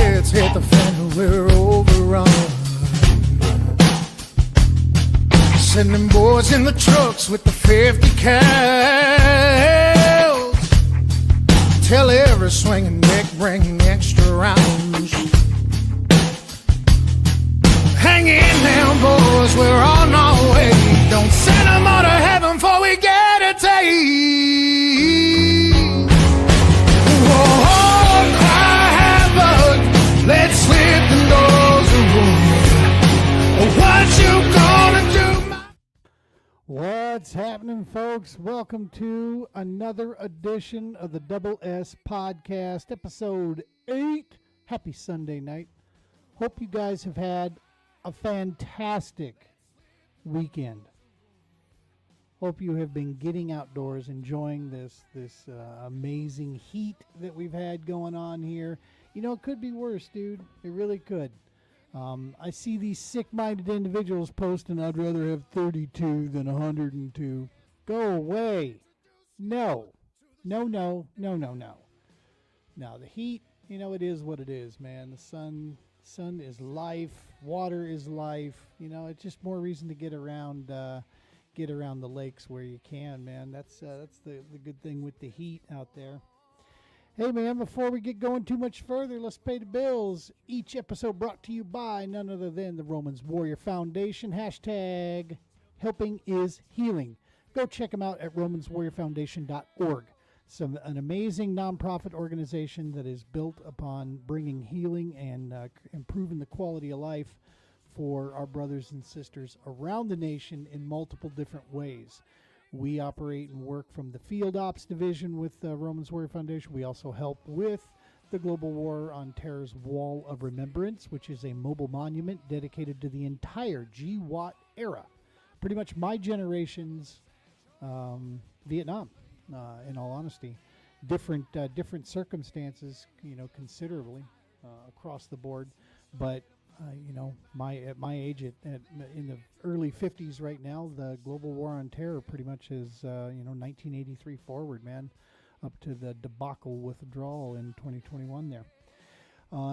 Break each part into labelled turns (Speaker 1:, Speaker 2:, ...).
Speaker 1: buckets hit the fan, we're overrun. Sending boys in the trucks with the 50 cals. Tell every swinging dick, bring extra rounds. Hang in now, boys, we're on our way. Don't send them all to heaven before we get a taste. Whoa, cry havoc, let's slit the doors of war. What you gonna do?
Speaker 2: What's happening, folks? Welcome to another edition of the Double S Podcast, episode 8. Happy Sunday night. Hope you guys have had a fantastic weekend. Hope you have been getting outdoors, enjoying this amazing heat that we've had going on here. You know, it could be worse, dude. It really could. I see these sick-minded individuals posting, I'd rather have 32 than 102. Go away. No. No, the heat, you know, it is what it is, man. The sun is life. Water is life. You know, it's just more reason to get around the lakes where you can, man. That's the good thing with the heat out there. Hey, man, before we get going too much further, let's pay the bills. Each episode brought to you by none other than the Romans Warrior Foundation. Hashtag helping is healing. Go check them out at romanswarriorfoundation.org. It's an amazing nonprofit organization that is built upon bringing healing and improving the quality of life for our brothers and sisters around the nation in multiple different ways. We operate and work from the Field Ops Division with Romans Warrior Foundation. We also help with the Global War on Terror's Wall of Remembrance, which is a mobile monument dedicated to the entire GWAT era. Pretty much my generation's Vietnam, in all honesty. Different circumstances, you know, considerably across the board. But you know, at my age, in the early 50s right now, the global war on terror pretty much is, 1983 forward, man, up to the debacle withdrawal in 2021 there.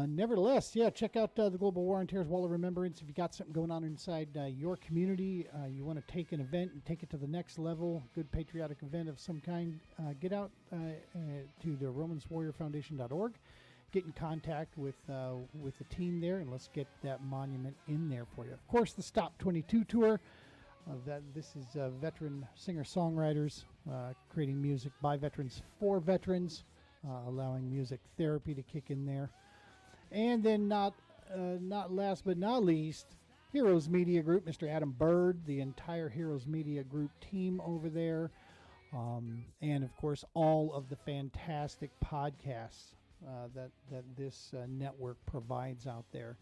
Speaker 2: Nevertheless, yeah, check out the Global War on Terror's Wall of Remembrance. If you got something going on inside your community, you want to take an event and take it to the next level, good patriotic event of some kind, get out to the romanswarriorfoundation.org. Get in contact with the team there, and let's get that monument in there for you. Of course, the Stop 22 tour. This is veteran singer-songwriters creating music by veterans for veterans, allowing music therapy to kick in there. And then not last but not least, Heroes Media Group, Mr. Adam Bird, the entire Heroes Media Group team over there, and of course all of the fantastic podcasts that this network provides out there.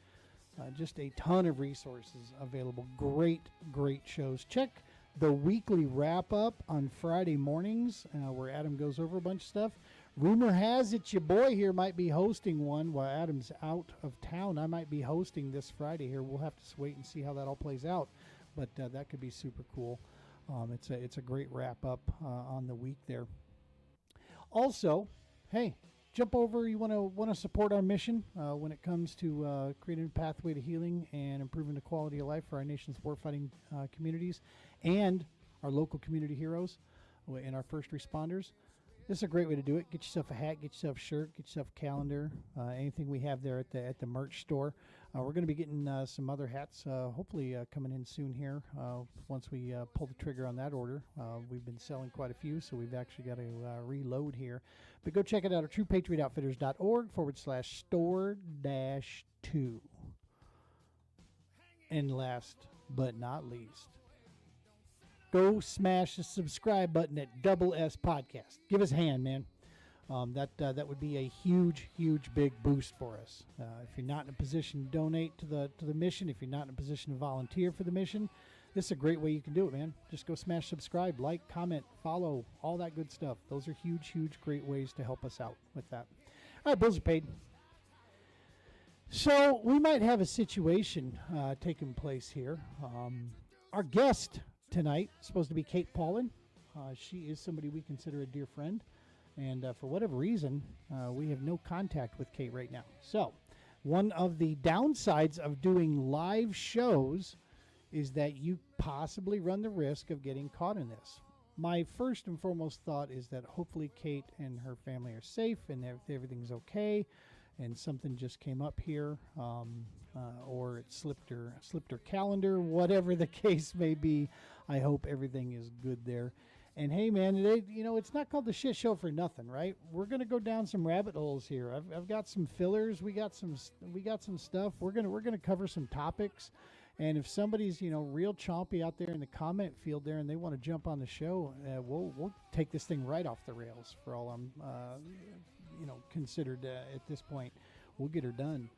Speaker 2: Just a ton of resources available. Great shows. Check the weekly wrap-up on Friday mornings where Adam goes over a bunch of stuff. Rumor has it your boy here might be hosting one while Adam's out of town. I might be hosting this Friday here. We'll have to wait and see how that all plays out, but that could be super cool. It's a great wrap-up on the week there. Also, hey, jump over. You want to support our mission when it comes to creating a pathway to healing and improving the quality of life for our nation's warfighting communities and our local community heroes and our first responders. This is a great way to do it. Get yourself a hat, get yourself a shirt, get yourself a calendar, anything we have there at the merch store. We're going to be getting some other hats, hopefully coming in soon here once we pull the trigger on that order. We've been selling quite a few, so we've actually got to reload here. But go check it out at truepatriotoutfitters.org/store-2. And last but not least, go smash the subscribe button at Double S Podcast. Give us a hand, man. That would be a huge big boost for us. If you're not in a position to donate to the mission, if you're not in a position to volunteer for the mission, this is a great way you can do it, man. Just go smash subscribe, like, comment, follow, all that good stuff. Those are huge great ways to help us out with that. All right, bills are paid. So we might have a situation taking place here. Our guest tonight is supposed to be Kate Paulin. She is somebody we consider a dear friend. And for whatever reason, we have no contact with Kate right now. So One of the downsides of doing live shows is that you possibly run the risk of getting caught in this. My first and foremost thought is that hopefully Kate and her family are safe and everything's okay, and something just came up here, or it slipped her calendar, whatever the case may be. I hope everything is good there. And hey, man, it's not called the shit show for nothing, right? We're gonna go down some rabbit holes here. I've got some fillers. We got some stuff. We're gonna cover some topics. And if somebody's real chompy out there in the comment field there, and they want to jump on the show, we'll take this thing right off the rails. For all I'm considered at this point, we'll get her done.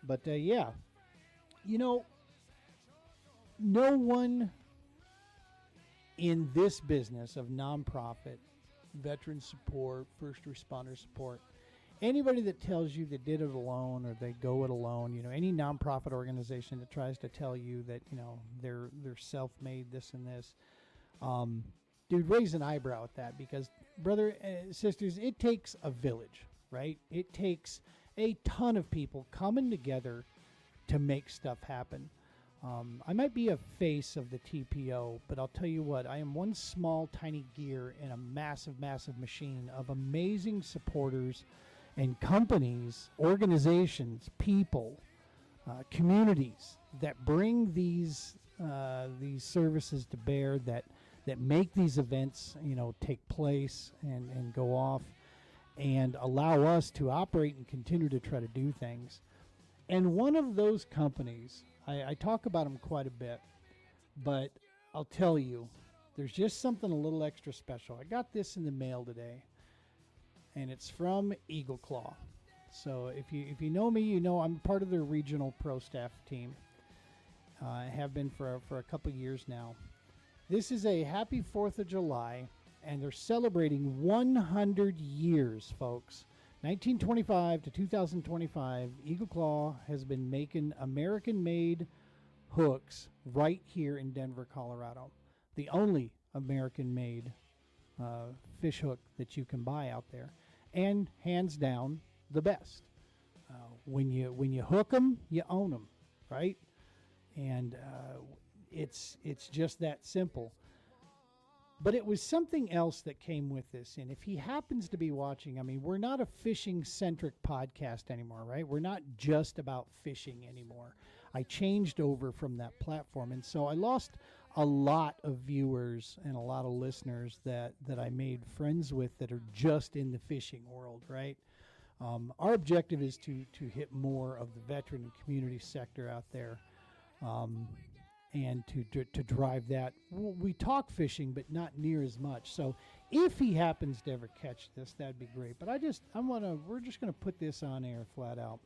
Speaker 2: But yeah, no one in this business of nonprofit, veteran support, first responder support, anybody that tells you they did it alone or they go it alone, any nonprofit organization that tries to tell you that, they're self-made this and this, dude, raise an eyebrow at that, because brother, sisters, it takes a village, right? It takes a ton of people coming together to make stuff happen. I might be a face of the TPO, but I'll tell you what, I am one small, tiny gear in a massive, massive machine of amazing supporters and companies, organizations, people, communities that bring these services to bear, that make these events, take place and go off, and allow us to operate and continue to try to do things. And one of those companies, I talk about them quite a bit, but I'll tell you, there's just something a little extra special. I got this in the mail today, and it's from Eagle Claw. So if you know me, I'm part of their regional pro staff team. I have been for a couple years now. This is a happy 4th of July, and they're celebrating 100 years, folks. 1925 to 2025, Eagle Claw has been making American-made hooks right here in Denver, Colorado. The only American-made fish hook that you can buy out there, and hands down the best. When you hook them, you own them, right? And it's just that simple. But it was something else that came with this. And if he happens to be watching, we're not a fishing-centric podcast anymore, right? We're not just about fishing anymore. I changed over from that platform. And so I lost a lot of viewers and a lot of listeners that I made friends with that are just in the fishing world, right? Our objective is to hit more of the veteran and community sector out there. And to drive that. We talk fishing, but not near as much. So if he happens to ever catch this, that'd be great. But we're just gonna put this on air flat out.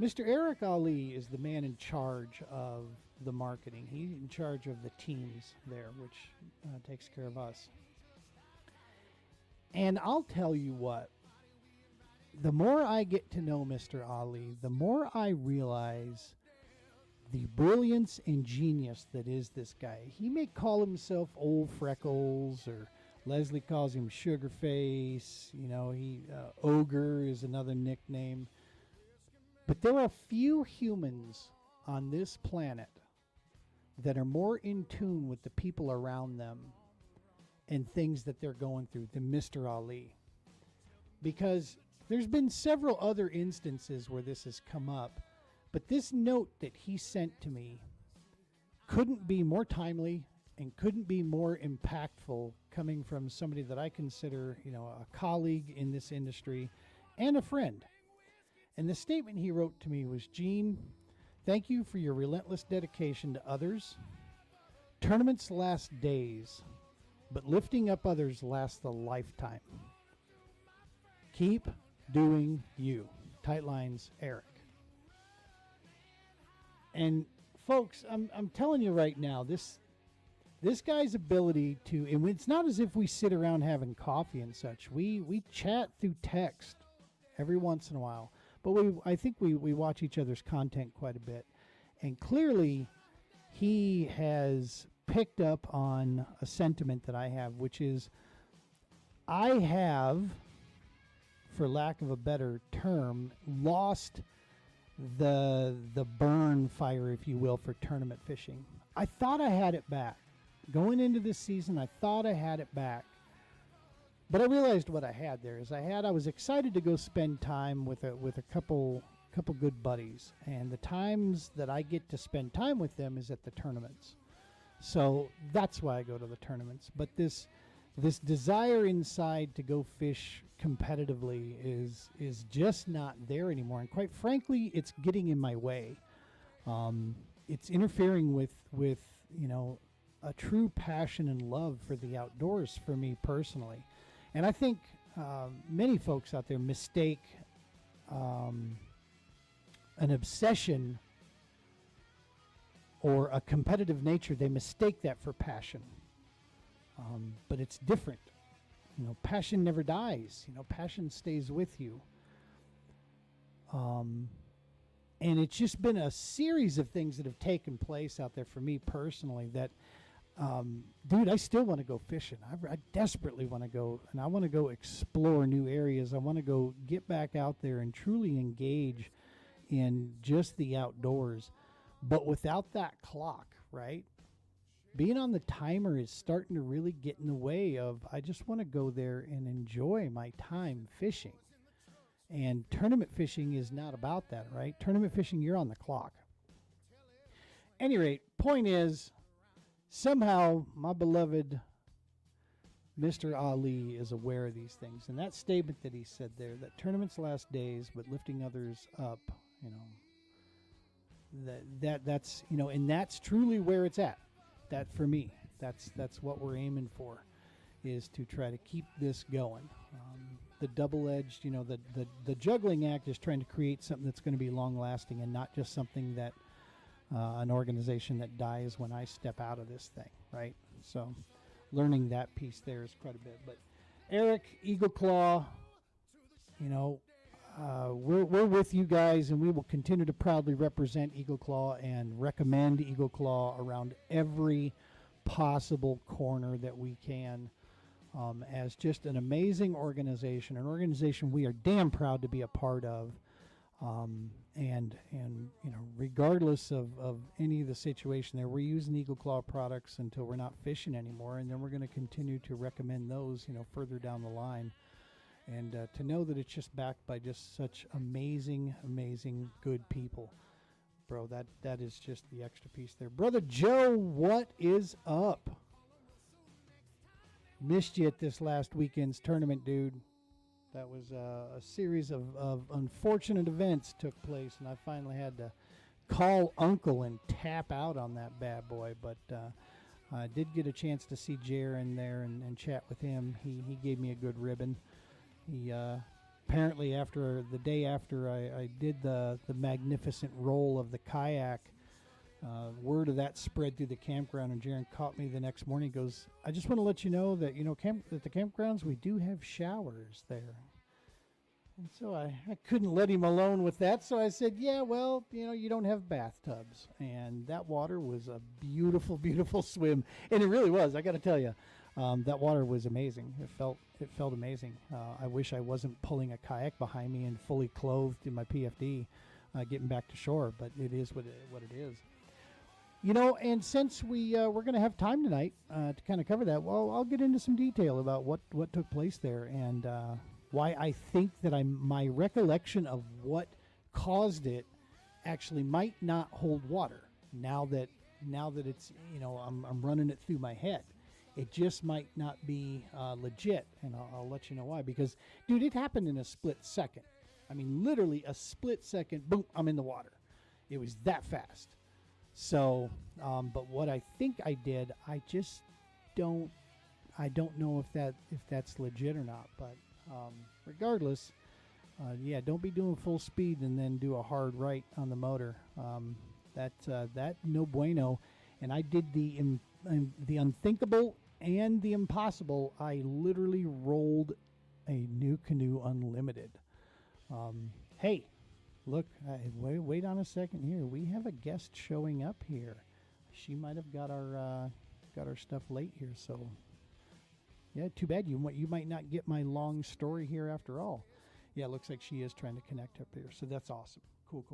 Speaker 2: Mr. Eric Ali is the man in charge of the marketing. He's in charge of the teams there, which takes care of us. And I'll tell you what, the more I get to know Mr. Ali, the more I realize the brilliance and genius that is this guy. He may call himself Old Freckles, or Leslie calls him Sugarface. Ogre is another nickname. But there are few humans on this planet that are more in tune with the people around them and things that they're going through than Mr. Ali. Because there's been several other instances where this has come up. But this note that he sent to me couldn't be more timely and couldn't be more impactful, coming from somebody that I consider, a colleague in this industry and a friend. And the statement he wrote to me was, Gene, thank you for your relentless dedication to others. Tournaments last days, but lifting up others lasts a lifetime. Keep doing you. Tight lines, Eric. And folks, I'm telling you right now, this guy's ability to, and it's not as if we sit around having coffee and such. We chat through text every once in a while, but I think we watch each other's content quite a bit. And clearly he has picked up on a sentiment that I have, which is I have for lack of a better term, lost the burn fire, if you will, for tournament fishing. I thought I had it back. Going into this season, I thought I had it back. But I realized what I had there is I was excited to go spend time with a couple good buddies, and the times that I get to spend time with them is at the tournaments. So that's why I go to the tournaments. But this desire inside to go fish competitively is just not there anymore, and quite frankly, it's getting in my way. It's interfering with a true passion and love for the outdoors for me personally. And I think many folks out there mistake an obsession or a competitive nature. They mistake that for passion. But it's different. Passion never dies. Passion stays with you. And it's just been a series of things that have taken place out there for me personally that, dude, I still want to go fishing. I desperately want to go, and I want to go explore new areas. I want to go get back out there and truly engage in just the outdoors. But without that clock, right? Being on the timer is starting to really get in the way of, I just want to go there and enjoy my time fishing. And tournament fishing is not about that, right? Tournament fishing, you're on the clock. Any rate, point is, somehow my beloved Mr. Ali is aware of these things. And that statement that he said there, that tournaments last days, but lifting others up, that's and that's truly where it's at. That for me, that's what we're aiming for, is to try to keep this going. The double-edged, the juggling act is trying to create something that's going to be long-lasting and not just something that an organization that dies when I step out of this thing, right? So learning that piece there is quite a bit. But Eric, Eagle Claw, we're with you guys, and we will continue to proudly represent Eagle Claw and recommend Eagle Claw around every possible corner that we can, as just an amazing organization, an organization we are damn proud to be a part of. And regardless of any of the situation there, we're using Eagle Claw products until we're not fishing anymore, and then we're going to continue to recommend those, further down the line. And to know that it's just backed by just such amazing, amazing good people, bro, that is just the extra piece there. Brother Joe, what is up? Missed you at this last weekend's tournament, dude. That was a series of unfortunate events took place, and I finally had to call Uncle and tap out on that bad boy. But I did get a chance to see Jaron there and chat with him. He gave me a good ribbon. He apparently, after the day after I did the magnificent roll of the kayak, word of that spread through the campground, and Jaron caught me the next morning. He goes, I just want to let you know that, at the campgrounds, we do have showers there. And so I couldn't let him alone with that. So I said, yeah, well, you don't have bathtubs. And that water was a beautiful, beautiful swim. And it really was. I got to tell you, that water was amazing. It felt amazing. I wish I wasn't pulling a kayak behind me and fully clothed in my PFD, getting back to shore. But it is what it is. And since we're going to have time tonight to kind of cover that, well, I'll get into some detail about what took place there and why I think that my recollection of what caused it actually might not hold water now that it's I'm running it through my head. It just might not be legit, and I'll let you know why. Because, dude, it happened in a split second. I mean, literally a split second. Boom! I'm in the water. It was that fast. So, but what I think I did, I just don't know if that's legit or not. But regardless, don't be doing full speed and then do a hard right on the motor. That no bueno. And I did the unthinkable and the impossible. I literally rolled a new canoe unlimited. Hey. Look, wait on a second here. We have a guest showing up here. She might have got our stuff late here, so yeah, too bad. You might not get my long story here after all. Yeah, it looks like she is trying to connect up here. So that's awesome. Cool.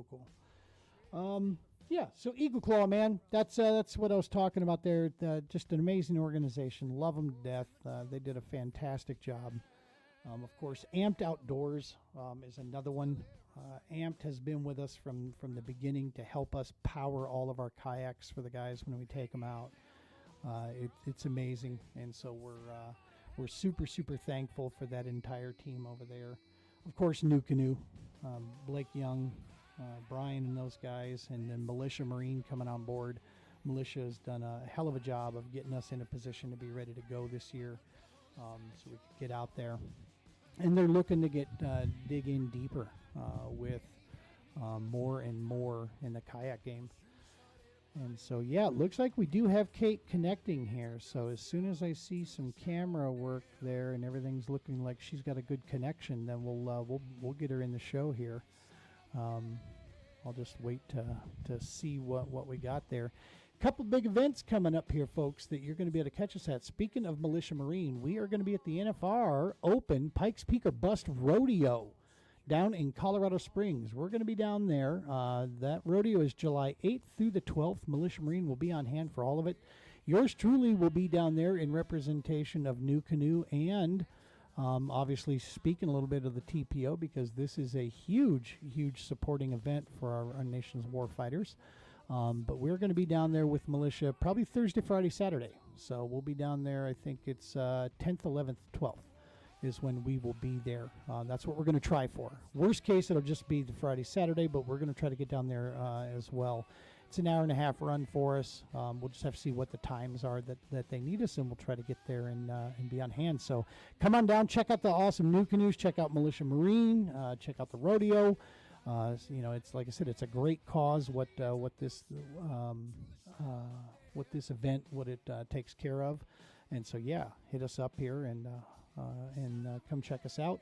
Speaker 2: Yeah, so Eagle Claw, man, that's what I was talking about there. Just an amazing organization. Love them to death. They did a fantastic job. Of course, Amped Outdoors is another one. Amped has been with us from the beginning to help us power all of our kayaks for the guys when we take them out. It's amazing, and so we're super thankful for that entire team over there. Of course, New Canoe, Blake Young, Brian and those guys, and then Militia Marine coming on board. Militia has done a hell of a job of getting us in a position to be ready to go this year, so we could get out there. And they're looking to dig in deeper with more and more in the kayak game. And so, yeah, it looks like we do have Kate connecting here. So as soon as I see some camera work there and everything's looking like she's got a good connection, then we'll get her in the show here. I'll just wait to see what we got there. Couple big events coming up here, folks, that you're going to be able to catch us at. Speaking of Militia Marine, we are going to be at the NFR Open Pikes Peak or Bust Rodeo down in Colorado Springs. We're going to be down there. That rodeo is July 8th through the 12th. Militia Marine will be on hand for all of it. Yours truly will be down there in representation of New Canoe and obviously speaking a little bit of the TPO, because this is a huge supporting event for our nation's war fighters. But we're going to be down there with Militia probably Thursday, Friday, Saturday. So we'll be down there. I think it's 10th, 11th, 12th is when we will be there. That's what we're going to try for. Worst case, it'll just be the Friday, Saturday, but we're going to try to get down there as well. It's an hour and a half run for us. We'll just have to see what the times are that they need us, and we'll try to get there and be on hand. So come on down, check out the awesome New Canoes, check out Militia Marine, check out the rodeo. It's like I said, it's a great cause. What this event takes care of, and so yeah, hit us up here and come check us out.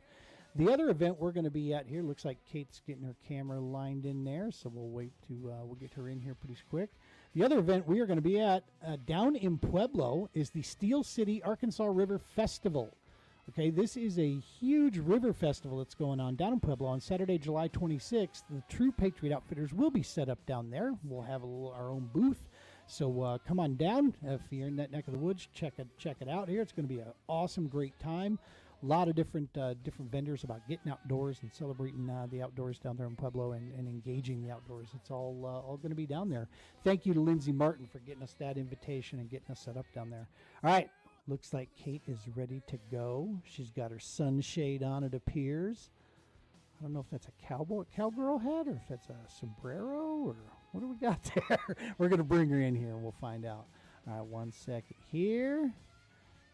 Speaker 2: The other event we're going to be at here, looks like Kate's getting her camera lined in there, so we'll wait we'll get her in here pretty quick. The other event we are going to be at down in Pueblo is the Steel City Arkansas River Festival. Okay, this is a huge river festival that's going on down in Pueblo on Saturday, July 26th. The True Patriot Outfitters will be set up down there. We'll have our own booth. So come on down. If you're in that neck of the woods, check it out here. It's going to be an awesome, great time. A lot of different vendors about getting outdoors and celebrating the outdoors down there in Pueblo and engaging the outdoors. It's all going to be down there. Thank you to Lindsay Martin for getting us that invitation and getting us set up down there. All right. Looks like Kate is ready to go. She's got her sunshade on, it appears. I don't know if that's a cowgirl hat or if that's a sombrero or what do we got there? We're going to bring her in here and we'll find out. All right, 1 second here.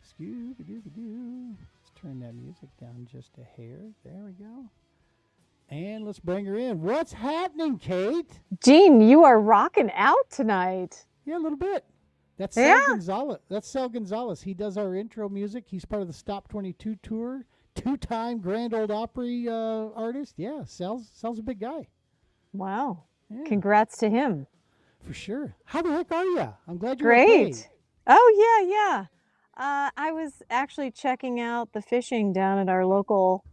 Speaker 2: Scooby-Dooby-Doo. Let's turn that music down just a hair. There we go. And let's bring her in. What's happening, Kate?
Speaker 3: Gene, you are rocking out tonight.
Speaker 2: Yeah, a little bit. That's Sal Gonzalez. That's Sal Gonzalez. He does our intro music. He's part of the Stop 22 tour. 2-time Grand Ole Opry artist. Yeah, Sal's a big guy.
Speaker 3: Wow.
Speaker 2: Yeah.
Speaker 3: Congrats to him.
Speaker 2: For sure. How the heck are you? I'm glad you're
Speaker 3: Great.
Speaker 2: okay.
Speaker 3: Oh, yeah. I was actually checking out the fishing down at our local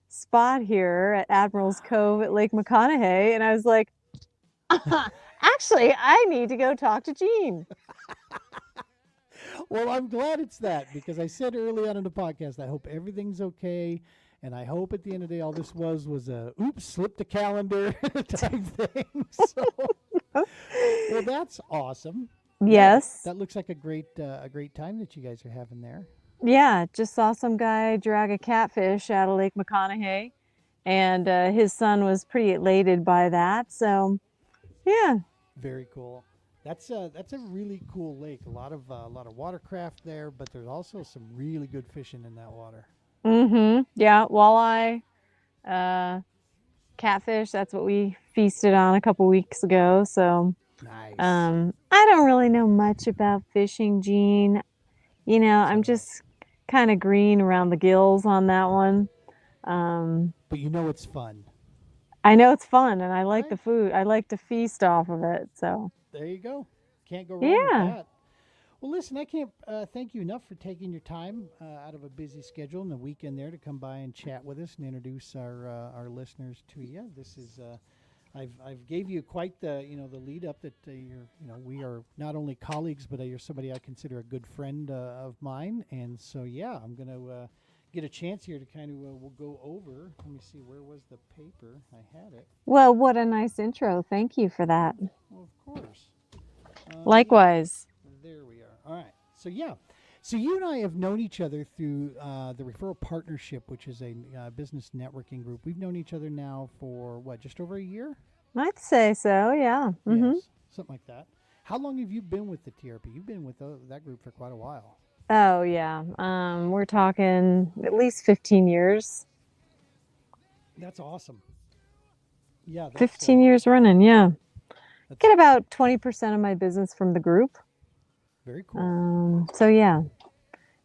Speaker 3: spot here at Admiral's Cove at Lake McConaughey, and I was like, actually, I need to go talk to Gene.
Speaker 2: Well, I'm glad it's that, because I said early on in the podcast, I hope everything's okay, and I hope at the end of the day all this was a oops, slip the calendar type thing. So, well, that's awesome.
Speaker 3: Yes.
Speaker 2: Yeah, that looks like a great time that you guys are having there.
Speaker 3: Yeah, just saw some guy drag a catfish out of Lake McConaughey, and his son was pretty elated by that. So, yeah.
Speaker 2: Very cool. That's a really cool lake. A lot of watercraft there, but there's also some really good fishing in that water.
Speaker 3: Mm-hmm. Yeah, walleye, catfish. That's what we feasted on a couple weeks ago. So,
Speaker 2: nice.
Speaker 3: I don't really know much about fishing, Gene. You know, I'm just kind of green around the gills on that one.
Speaker 2: But you know it's fun.
Speaker 3: I know it's fun, and I like the food. I like to feast off of it. So
Speaker 2: there you go. Can't go wrong with that. Well, listen, I can't thank you enough for taking your time out of a busy schedule and the weekend there to come by and chat with us and introduce our listeners to you. This is I've gave you quite the the lead up that you're we are not only colleagues but you're somebody I consider a good friend of mine, and so yeah, I'm gonna get a chance here to kind of we'll go over. Let me see, where was the paper? I had it.
Speaker 3: Well, what a nice intro. Thank you for that.
Speaker 2: Well, of course.
Speaker 3: Likewise.
Speaker 2: There we are. All right. So, yeah. So, you and I have known each other through the Referral Partnership, which is a business networking group. We've known each other now for, what, just over a year?
Speaker 3: I'd say so, yeah. Mm-hmm.
Speaker 2: Yes, something like that. How long have you been with the TRP? You've been with that group for quite a while.
Speaker 3: Oh, yeah. We're talking at least 15 years.
Speaker 2: That's awesome. Yeah.
Speaker 3: 15 years running, yeah. Get about 20% of my business from the group.
Speaker 2: Very cool.
Speaker 3: So yeah,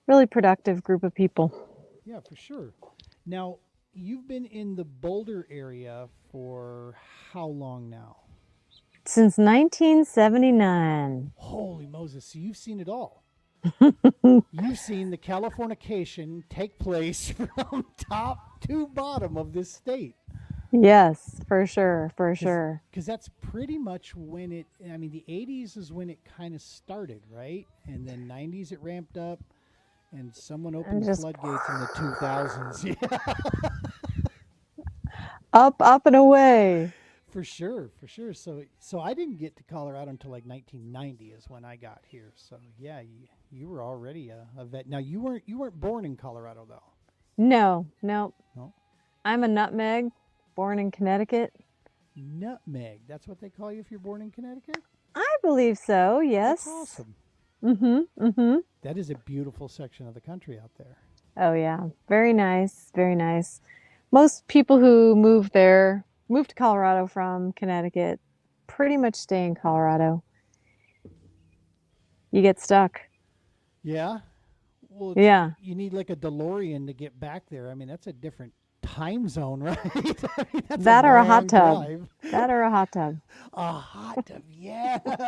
Speaker 3: really productive group of people.
Speaker 2: Yeah, for sure. Now, you've been in the Boulder area for how long now?
Speaker 3: Since 1979.
Speaker 2: Holy Moses. So you've seen it all. You've seen the Californication take place from top to bottom of this state.
Speaker 3: Yes, for sure, for sure.
Speaker 2: Because that's pretty much when the 80s is when it kind of started, right? And then 90s it ramped up, and someone opened the floodgates in the 2000s. Yeah.
Speaker 3: Up and away.
Speaker 2: For sure. So I didn't get to Colorado until like 1990 is when I got here. So yeah, you were already a vet. Now you weren't born in Colorado though.
Speaker 3: No.
Speaker 2: No.
Speaker 3: I'm a nutmeg. Born in Connecticut.
Speaker 2: Nutmeg. That's what they call you if you're born in Connecticut?
Speaker 3: I believe so, yes.
Speaker 2: That's awesome.
Speaker 3: Mm-hmm.
Speaker 2: That is a beautiful section of the country out there.
Speaker 3: Oh, yeah. Very nice. Very nice. Most people who move to Colorado from Connecticut, pretty much stay in Colorado. You get stuck.
Speaker 2: Yeah? Well,
Speaker 3: yeah.
Speaker 2: You need like a DeLorean to get back there. I mean, that's a different time zone, right? That's
Speaker 3: that or a hot tub.
Speaker 2: Drive.
Speaker 3: That or a hot tub.
Speaker 2: A hot tub, yes. That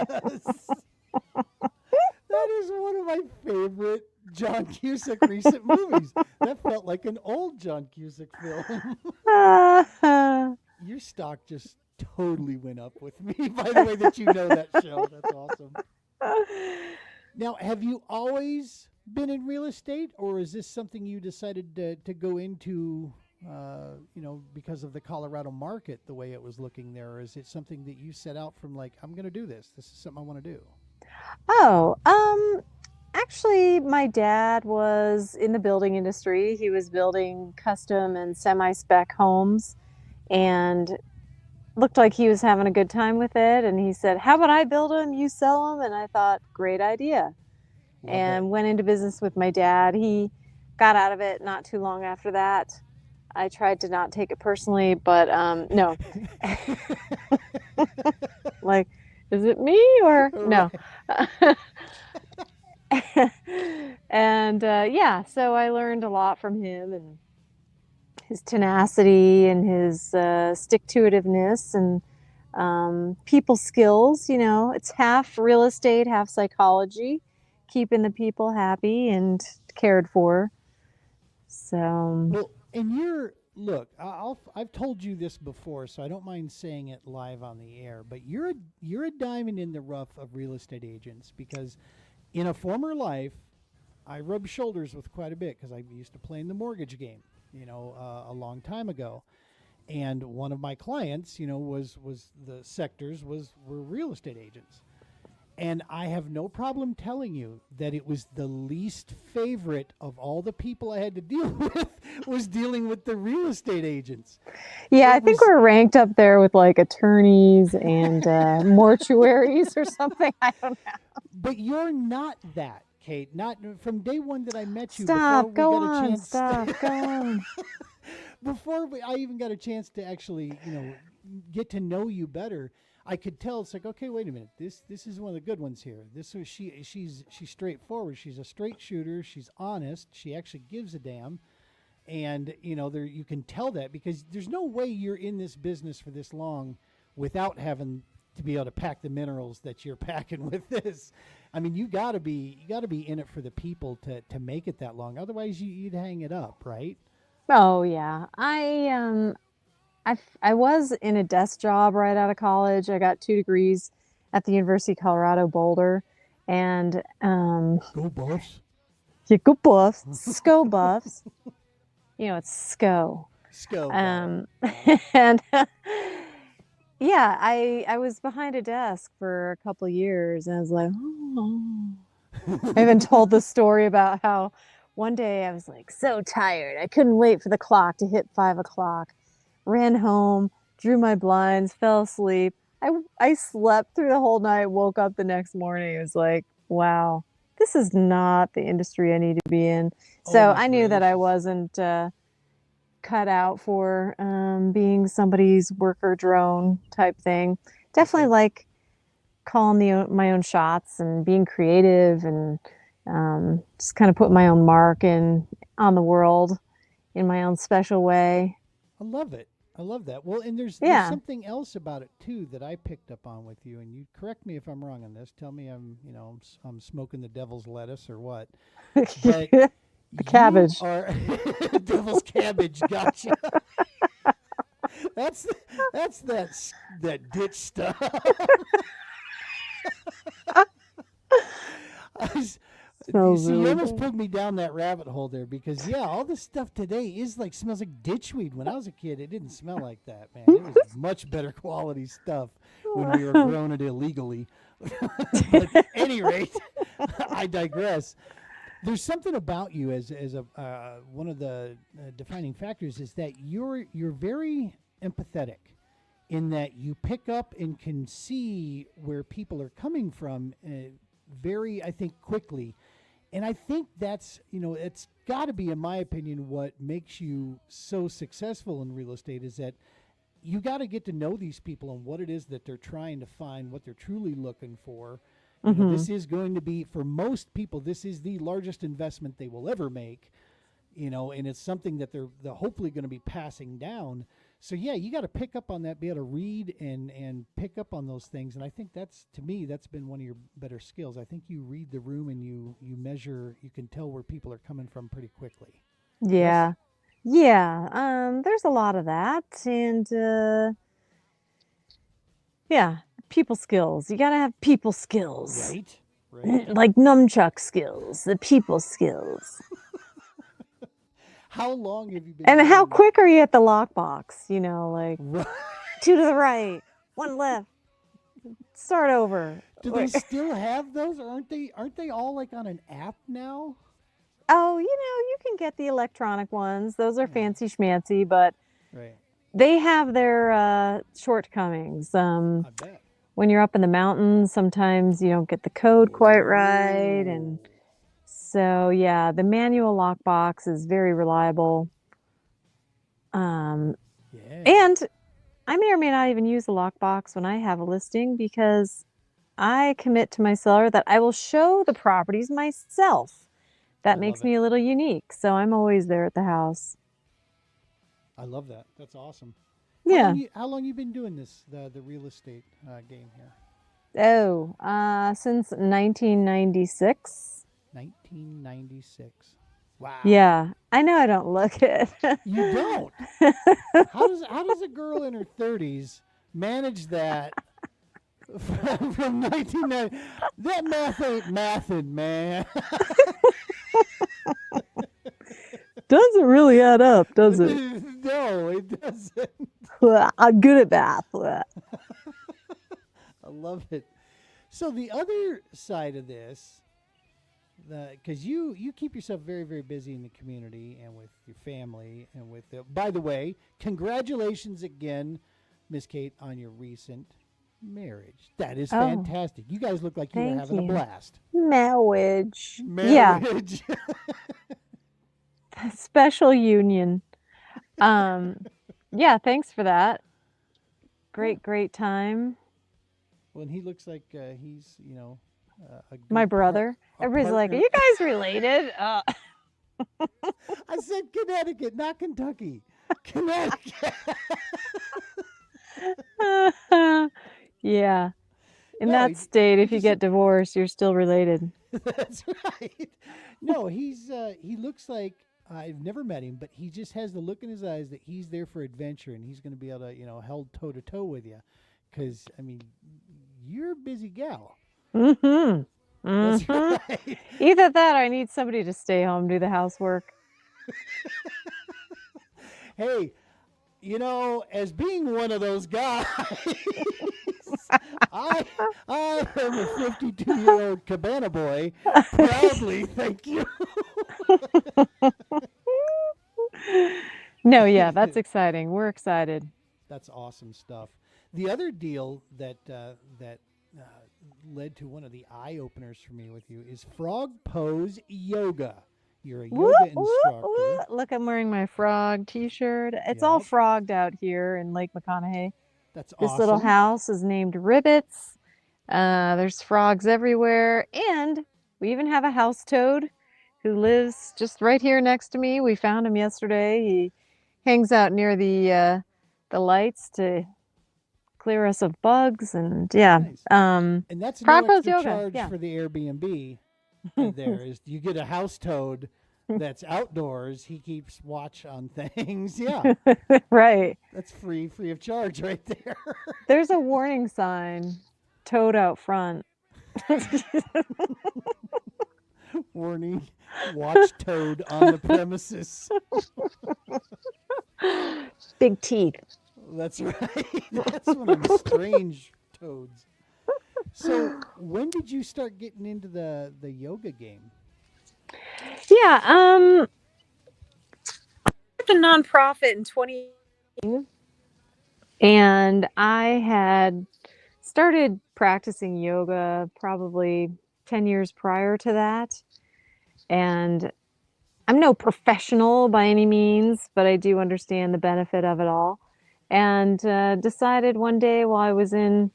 Speaker 2: is one of my favorite John Cusack recent movies. That felt like an old John Cusack film. Your stock just totally went up with me by the way that you know that show. That's awesome. Now, have you always been in real estate, or is this something you decided to go into because of the Colorado market, the way it was looking there? Or is it something that you set out from like, I'm going to do this. This is something I want to do?
Speaker 3: Oh, actually, my dad was in the building industry. He was building custom and semi-spec homes and looked like he was having a good time with it. And he said, how about I build them, you sell them? And I thought, great idea. And went into business with my dad. He got out of it not too long after that. I tried to not take it personally, but no. Like, is it me or no? And so I learned a lot from him and his tenacity and his stick-to-itiveness and people skills. It's half real estate, half psychology, keeping the people happy and cared for. So.
Speaker 2: Well, and I've told you this before, so I don't mind saying it live on the air, but you're a diamond in the rough of real estate agents, because in a former life, I rubbed shoulders with quite a bit because I used to play in the mortgage game, a long time ago. And one of my clients, was the sectors were real estate agents. And I have no problem telling you that it was the least favorite of all the people I had to deal with was dealing with the real estate agents.
Speaker 3: Yeah, I think we're ranked up there with like attorneys and mortuaries or something. I don't know.
Speaker 2: But you're not that, Kate. Not from day one that I met you.
Speaker 3: Stop, go on, stop, go on.
Speaker 2: Before I even got a chance to actually, get to know you better, I could tell. It's like, okay, wait a minute. This is one of the good ones here. This is she's straightforward. She's a straight shooter. She's honest. She actually gives a damn. And you can tell that because there's no way you're in this business for this long without having to be able to pack the minerals that you're packing with this. I mean, you gotta be in it for the people to make it that long. Otherwise, you'd hang it up, right?
Speaker 3: Oh yeah. I was in a desk job right out of college. I got 2 degrees at the University of Colorado Boulder, and
Speaker 2: Go Buffs.
Speaker 3: yeah, go Buffs, SCO Buffs. You know, it's SCO.
Speaker 2: Sco.
Speaker 3: And yeah, I was behind a desk for a couple of years, and I was like, oh. I even told the story about how one day I was like so tired. I couldn't wait for the clock to hit 5 o'clock. Ran home, drew my blinds, fell asleep. I slept through the whole night, woke up the next morning. It was like, wow, this is not the industry I need to be in.
Speaker 2: Oh
Speaker 3: So
Speaker 2: my
Speaker 3: I knew that I
Speaker 2: gracious.
Speaker 3: wasn't cut out for being somebody's worker drone type thing. Definitely
Speaker 2: Okay.
Speaker 3: like calling my own shots and being creative and just kind of put my own mark in on the world in my own special way.
Speaker 2: I love it. I love that. Well, and there's
Speaker 3: Yeah.
Speaker 2: something else about it too that I picked up on with you, and you correct me if I'm wrong on this. Tell me I'm smoking the devil's lettuce or what. But
Speaker 3: The
Speaker 2: you
Speaker 3: cabbage.
Speaker 2: are devil's cabbage. Gotcha. That's that ditch stuff. I was- you
Speaker 3: Smells
Speaker 2: see, you
Speaker 3: really
Speaker 2: almost
Speaker 3: good.
Speaker 2: pulled me down that rabbit hole there because yeah, all this stuff today is like smells like ditchweed. When I was a kid, it didn't smell like that, man. It was much better quality stuff when we were growing it illegally. But at any rate, I digress. There's something about you as a one of the defining factors is that you're very empathetic in that you pick up and can see where people are coming from very, I think, quickly. And I think that's, it's got to be, in my opinion, what makes you so successful in real estate is that you got to get to know these people and what it is that they're trying to find, what they're truly looking for.
Speaker 3: Mm-hmm.
Speaker 2: This is going to be, for most people, this is the largest investment they will ever make, and it's something that they're hopefully going to be passing down. So yeah, you got to pick up on that, be able to read and pick up on those things. And I think to me, that's been one of your better skills. I think you read the room and you measure, you can tell where people are coming from pretty quickly. Yes?
Speaker 3: Yeah. Yeah. There's a lot of that. And yeah, people skills. You gotta have people skills.
Speaker 2: Right? Right.
Speaker 3: Like nunchuck skills, the people skills.
Speaker 2: How long have you been
Speaker 3: And how
Speaker 2: doing
Speaker 3: quick are you at the lockbox? Like
Speaker 2: Right.
Speaker 3: 2 to the right, 1 left, start over.
Speaker 2: Do they still have those, or aren't they all like on an app now?
Speaker 3: Oh, you can get the electronic ones. Those are fancy schmancy, but
Speaker 2: Right.
Speaker 3: they have their shortcomings.
Speaker 2: I bet.
Speaker 3: When you're up in the mountains, sometimes you don't get the code quite right. And so, yeah, the manual lockbox is very reliable.
Speaker 2: Yeah.
Speaker 3: And I may or may not even use the lockbox when I have a listing because I commit to my seller that I will show the properties myself. That
Speaker 2: I
Speaker 3: makes
Speaker 2: love
Speaker 3: me
Speaker 2: it.
Speaker 3: a little unique. So I'm always there at the house.
Speaker 2: I love that. That's awesome.
Speaker 3: Yeah.
Speaker 2: How long you been doing this, the real estate game here?
Speaker 3: Oh, since 1996.
Speaker 2: 1996. Wow.
Speaker 3: Yeah. I know I don't look it.
Speaker 2: You don't. How does a girl in her 30s manage that from 1990? That math ain't mathin', man.
Speaker 3: Doesn't really add up, does it?
Speaker 2: No, it doesn't.
Speaker 3: I'm good at math.
Speaker 2: I love it. So the other side of this, because you keep yourself very, very busy in the community and with your family and with by the way, congratulations again, Miss Kate, on your recent marriage. That is
Speaker 3: Oh,
Speaker 2: fantastic. You guys look like you were
Speaker 3: thank
Speaker 2: having a
Speaker 3: you.
Speaker 2: blast.
Speaker 3: Marriage. Yeah.
Speaker 2: Marriage.
Speaker 3: Special union. Yeah, thanks for that. Great time.
Speaker 2: Well, and he looks like he's, a
Speaker 3: My
Speaker 2: good
Speaker 3: brother.
Speaker 2: a
Speaker 3: Everybody's like, "Are
Speaker 2: partner.
Speaker 3: you guys related?"
Speaker 2: I said Connecticut, not Kentucky. Connecticut.
Speaker 3: Yeah. In
Speaker 2: No,
Speaker 3: that state,
Speaker 2: he
Speaker 3: if you
Speaker 2: just
Speaker 3: get divorced, you're still related.
Speaker 2: that's right. No, he looks like I've never met him, but he just has the look in his eyes that he's there for adventure and he's going to be able to, held toe to toe with you. Because I mean, you're a busy gal.
Speaker 3: Mm-hmm.
Speaker 2: That's
Speaker 3: Mm-hmm.
Speaker 2: right.
Speaker 3: Either that or I need somebody to stay home, do the housework.
Speaker 2: Hey, as being one of those guys, I I am a 52-year-old cabana boy. Proudly, thank you.
Speaker 3: No, yeah, that's exciting. We're excited.
Speaker 2: That's awesome stuff. The other deal that uh, led to one of the eye openers for me with you is frog pose yoga. You're a
Speaker 3: Whoop,
Speaker 2: yoga
Speaker 3: whoop,
Speaker 2: instructor.
Speaker 3: whoop. Look, I'm wearing my frog t-shirt. It's all
Speaker 2: Yep,
Speaker 3: frogged out here in Lake McConaughey.
Speaker 2: that's
Speaker 3: This little
Speaker 2: awesome.
Speaker 3: house is named Ribbits. There's frogs everywhere. And we even have a house toad who lives just right here next to me. We found him yesterday. He hangs out near the lights to clear us of bugs. And yeah,
Speaker 2: Nice. And that's no
Speaker 3: frog pose
Speaker 2: extra
Speaker 3: yoga.
Speaker 2: charge
Speaker 3: Yeah.
Speaker 2: for the Airbnb. There is you get a house toad that's outdoors. He keeps watch on things. Yeah,
Speaker 3: Right.
Speaker 2: that's free of charge right there.
Speaker 3: There's a warning sign, toad out front.
Speaker 2: Warning: watch toad on the premises.
Speaker 3: Big teeth.
Speaker 2: That's right. That's one of the strange toads. So, when did you start getting into the yoga game?
Speaker 3: Yeah, the nonprofit in 2018, and I had started practicing yoga probably 10 years prior to that. And I'm no professional by any means, but I do understand the benefit of it all. And decided one day while I was in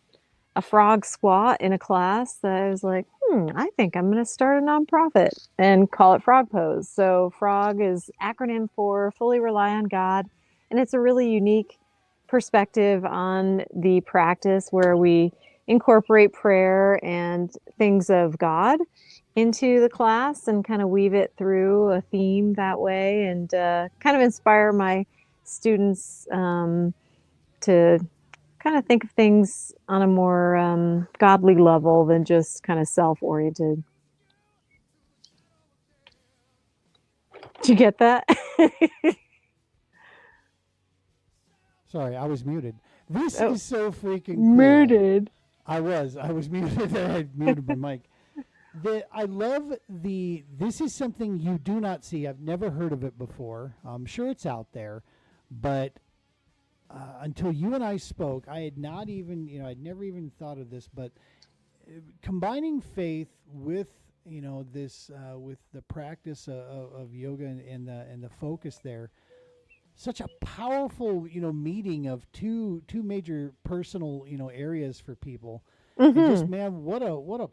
Speaker 3: a frog squat in a class that I was like, I think I'm going to start a nonprofit and call it Frog Pose. So frog is acronym for fully rely on God. And it's a really unique perspective on the practice where we incorporate prayer and things of God into the class and kind of weave it through a theme that way and kind of inspire my students to kind of think of things on a more godly level than just kind of self-oriented. Did you get that?
Speaker 2: Sorry, I was muted. This
Speaker 3: Oh,
Speaker 2: is so freaking cool.
Speaker 3: muted.
Speaker 2: I was muted. I muted my mic. I love this is something you do not see. I've never heard of it before. I'm sure it's out there, but until you and I spoke, I had not even, I'd never even thought of this, but combining faith with, this, with the practice of yoga and the focus there, such a powerful, meeting of two major personal, areas for people. And just, man, what a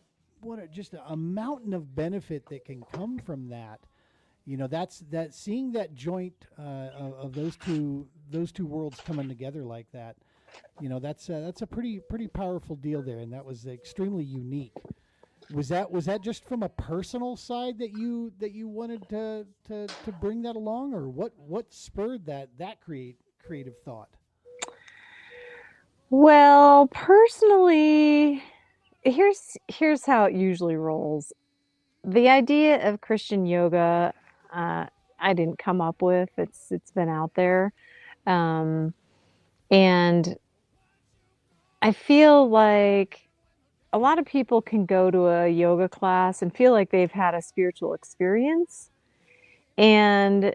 Speaker 2: just a mountain of benefit that can come from that. That's seeing that joint of those two worlds coming together like that. That's a pretty powerful deal there, and that was extremely unique. Was that just from a personal side that you wanted to bring that along, or what spurred that creative thought?
Speaker 3: Well, personally, here's how it usually rolls. The idea of Christian yoga, I didn't come up with. It's been out there, um, and I feel like a lot of people can go to a yoga class and feel like they've had a spiritual experience. And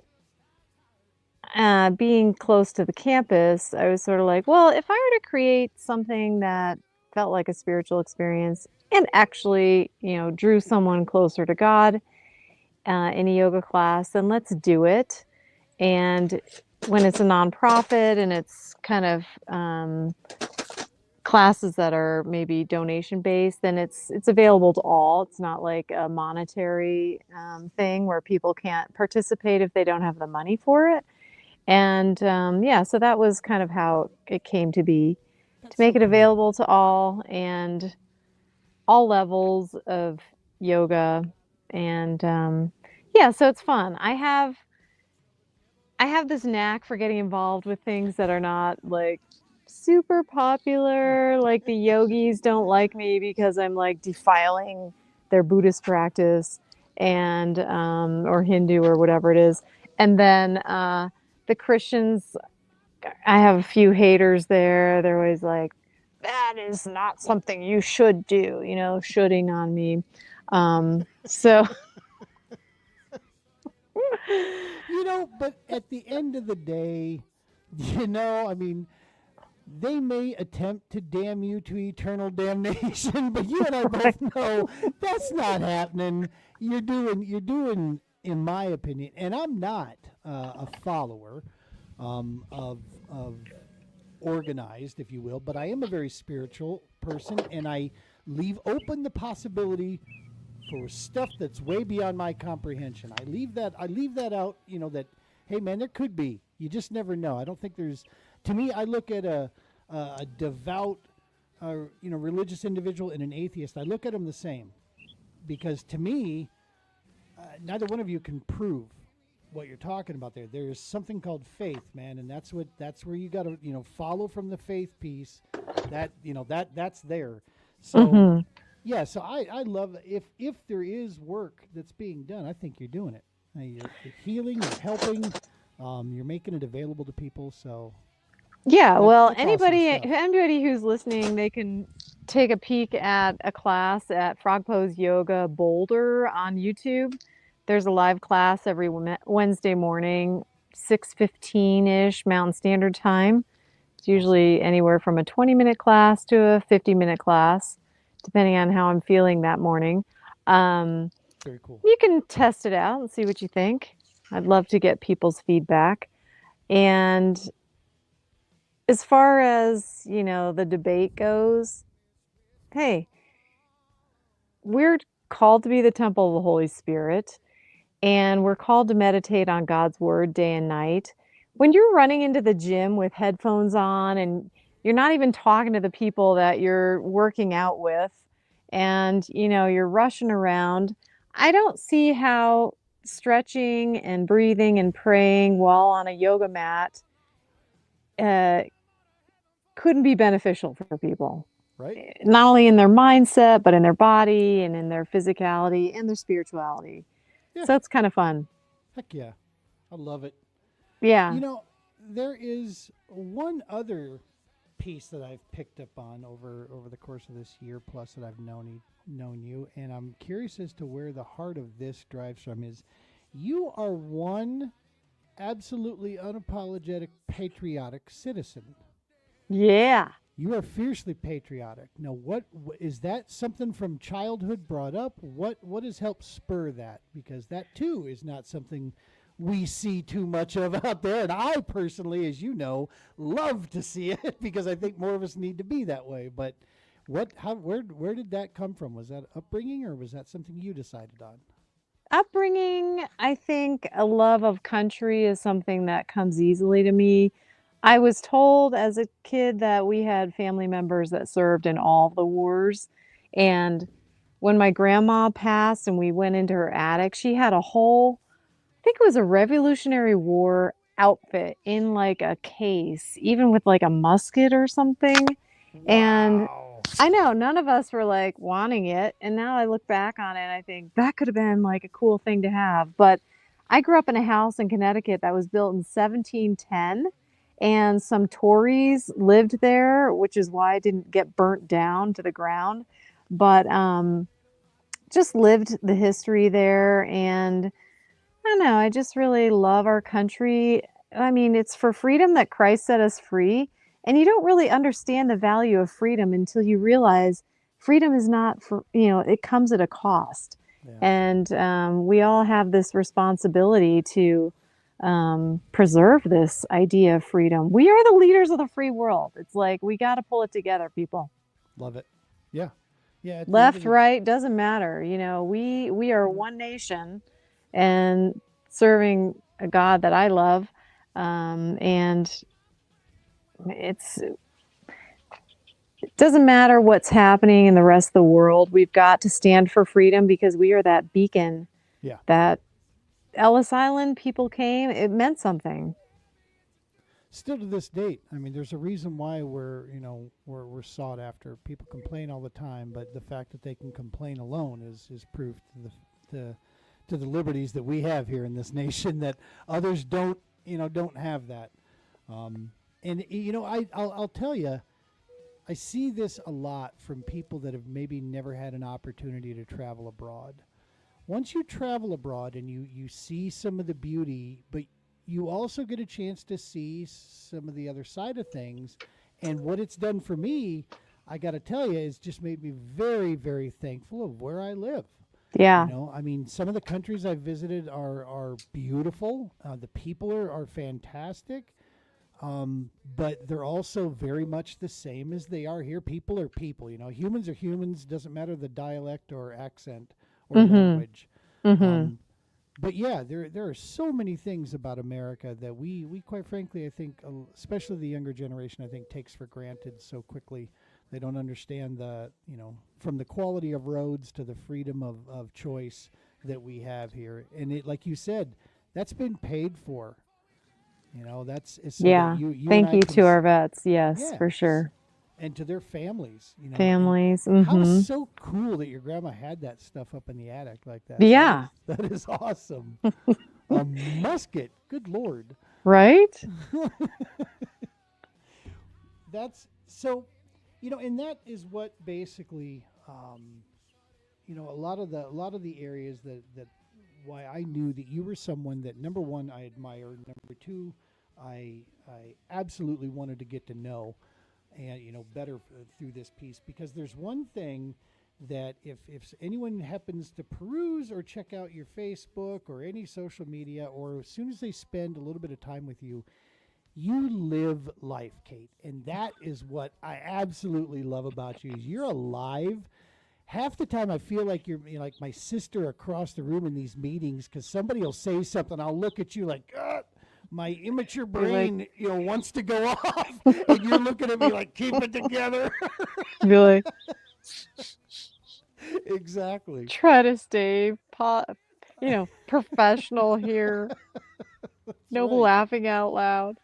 Speaker 3: being close to the campus, I was sort of like, well, if I were to create something that felt like a spiritual experience and actually, drew someone closer to God in a yoga class, then let's do it. And when it's a nonprofit and it's kind of classes that are maybe donation based, then it's available to all. It's not like a monetary thing where people can't participate if they don't have the money for it. And yeah, so that was kind of how it came to be, to
Speaker 2: That's
Speaker 3: make
Speaker 2: so
Speaker 3: it
Speaker 2: cool.
Speaker 3: available to all and all levels of yoga, and yeah, so it's fun. I have this knack for getting involved with things that are not like super popular. Like the yogis don't like me because I'm like defiling their Buddhist practice and or Hindu or whatever it is. And then the Christians, I have a few haters there. They're always like, that is not something you should do, shoulding on me. So
Speaker 2: But at the end of the day, I mean, they may attempt to damn you to eternal damnation, but you and I both know that's not happening. You're doing, in my opinion, and I'm not a follower of organized, if you will, but I am a very spiritual person, and I leave open the possibility for stuff that's way beyond my comprehension. I leave that out, that hey man, there could be. You just never know. I don't think there's to me I look at a devout religious individual and an atheist. I look at them the same because to me neither one of you can prove what you're talking about there. There's something called faith, man, and that's where you got to, follow from the faith piece. That's there. So
Speaker 3: mhm.
Speaker 2: yeah, so I love if there is work that's being done, I think you're doing it. You're healing, you're helping, you're making it available to people. So
Speaker 3: Yeah, well,
Speaker 2: that's awesome stuff.
Speaker 3: anybody who's listening, they can take a peek at a class at Frog Pose Yoga Boulder on YouTube. There's a live class every Wednesday morning, 6:15-ish Mountain Standard Time. It's usually anywhere from a 20-minute class to a 50-minute class, depending on how I'm feeling that morning. Um,
Speaker 2: Very cool.
Speaker 3: you can test it out and see what you think. I'd love to get people's feedback. And as far as, the debate goes, hey, we're called to be the temple of the Holy Spirit, and we're called to meditate on God's word day and night. When you're running into the gym with headphones on and you're not even talking to the people that you're working out with, and you're rushing around, I don't see how stretching and breathing and praying while on a yoga mat uh, couldn't be beneficial for people,
Speaker 2: Right?
Speaker 3: not only in their mindset, but in their body and in their physicality and their spirituality.
Speaker 2: Yeah.
Speaker 3: So it's kind of fun.
Speaker 2: Heck yeah. I love it.
Speaker 3: Yeah.
Speaker 2: There is one other piece that I've picked up on over the course of this year plus that I've known you, and I'm curious as to where the heart of this drives from. Is you are one absolutely unapologetic patriotic citizen.
Speaker 3: Yeah.
Speaker 2: You are fiercely patriotic. Now, what is that? Something from childhood brought up? What has helped spur that? Because that too is not something we see too much of out there. And I personally, as you know, love to see it because I think more of us need to be that way. But where did that come from? Was that upbringing, or was that something you decided on?
Speaker 3: Upbringing, I think a love of country is something that comes easily to me. I was told as a kid that we had family members that served in all the wars. And when my grandma passed and we went into her attic, she had a whole, I think it was a Revolutionary War outfit in like a case, even with like a musket or something. And
Speaker 2: Wow.
Speaker 3: I know none of us were like wanting it. And now I look back on it and I think that could have been like a cool thing to have. But I grew up in a house in Connecticut that was built in 1710, and some Tories lived there, which is why it didn't get burnt down to the ground. But just lived the history there. And I don't know, I just really love our country. I mean, it's for freedom that Christ set us free. And you don't really understand the value of freedom until you realize freedom is not for, it comes at a cost.
Speaker 2: Yeah.
Speaker 3: And we all have this responsibility to preserve this idea of freedom. We are the leaders of the free world. It's like we got to pull it together, people.
Speaker 2: Love it. Yeah. Yeah. At the end of
Speaker 3: Left,
Speaker 2: the,
Speaker 3: right, doesn't matter. We are one nation and serving a God that I love. And it's Doesn't matter what's happening in the rest of the world. We've got to stand for freedom because we are that beacon.
Speaker 2: Yeah.
Speaker 3: That Ellis Island people came, it meant something.
Speaker 2: Still to this date, I mean, there's a reason why we're sought after. People complain all the time, but the fact that they can complain alone is proof to the liberties that we have here in this nation that others don't have that. And I'll tell you, I see this a lot from people that have maybe never had an opportunity to travel abroad. Once you travel abroad and you see some of the beauty, but you also get a chance to see some of the other side of things. And what it's done for me, I got to tell you, is just made me very, very thankful of where I live.
Speaker 3: Yeah.
Speaker 2: I mean, some of the countries I've visited are beautiful. The people are fantastic. But they're also very much the same as they are here. People are people, humans are humans. Doesn't matter the dialect or accent or language. But yeah, there are so many things about America that we quite frankly, I think, especially the younger generation, I think takes for granted so quickly. They don't understand from the quality of roads to the freedom of choice that we have here. And it, like you said, that's been paid for. That's so
Speaker 3: Yeah.
Speaker 2: that you
Speaker 3: Thank
Speaker 2: and I
Speaker 3: you
Speaker 2: can
Speaker 3: to our vets. Yes,
Speaker 2: yeah,
Speaker 3: for sure.
Speaker 2: and to their families.
Speaker 3: Families.
Speaker 2: And how so cool that your grandma had that stuff up in the attic like that.
Speaker 3: Yeah.
Speaker 2: That is awesome. A musket, good Lord.
Speaker 3: Right?
Speaker 2: That's so, and that is what basically, a lot of the areas that why I knew that you were someone that, number one, I admired. Number two, I absolutely wanted to get to know, and better through this piece, because there's one thing that if anyone happens to peruse or check out your Facebook or any social media, or as soon as they spend a little bit of time with you, you live life, Kate, and that is what I absolutely love about you. Is you're alive. Half the time I feel like you're like my sister across the room in these meetings, because somebody will say something, I'll look at you like, my immature brain, wants to go off, and you're looking at me like, keep it together.
Speaker 3: Really?
Speaker 2: Exactly.
Speaker 3: Try to stay professional here. No
Speaker 2: right.
Speaker 3: laughing out loud.